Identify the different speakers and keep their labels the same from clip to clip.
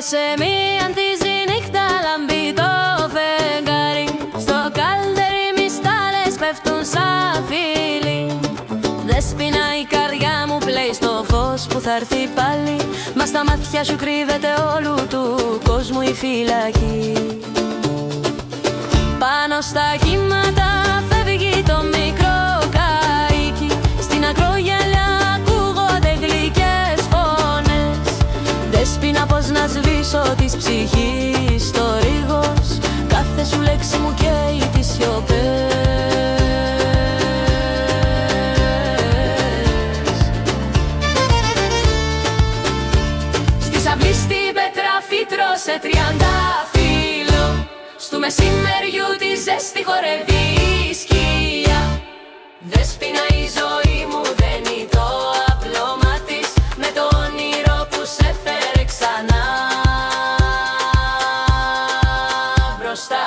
Speaker 1: σε μία τη νύχτα λαμπεί το φεγγάρι. Στο καλτερί μιστάλες πέφτουν σαν φίλοι. Δέσποινα η καρδιά μου πλέει στο φως που θα έρθει πάλι. Μα στα μάτια σου κρύβεται όλου του κόσμου η φυλακή. Πάνω στα κύματα φεύγει το μικρό καΐκι. Στην ακρογιαλιά ακούγονται γλυκές φωνές. Δέσποινα πως να σβήσω της ψυχής το ρίγος. Κάθε σου λέξη μου καίει τις σιωπές. Στη σαυλή στην πέτρα φύτρο σε 30 φύλλο. Στου μεσημεριού τη ζέστη χορεύει η σκιά. Δέσποινα η ζωή μου δένει το απλώμα της με το όνειρο που σε φέρε ξανά μπροστά.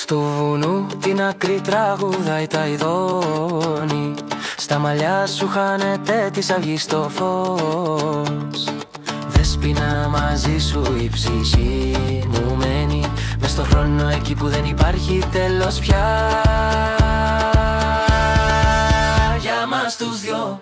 Speaker 2: Του βουνού την άκρη τραγουδάει τα ειδώνει. Στα μαλλιά σου χάνεται της αυγής το φως. Δέσποινα μαζί σου η ψυχή μου μένει μες στο χρόνο εκεί που δεν υπάρχει τέλος πια. Για μας τους δυο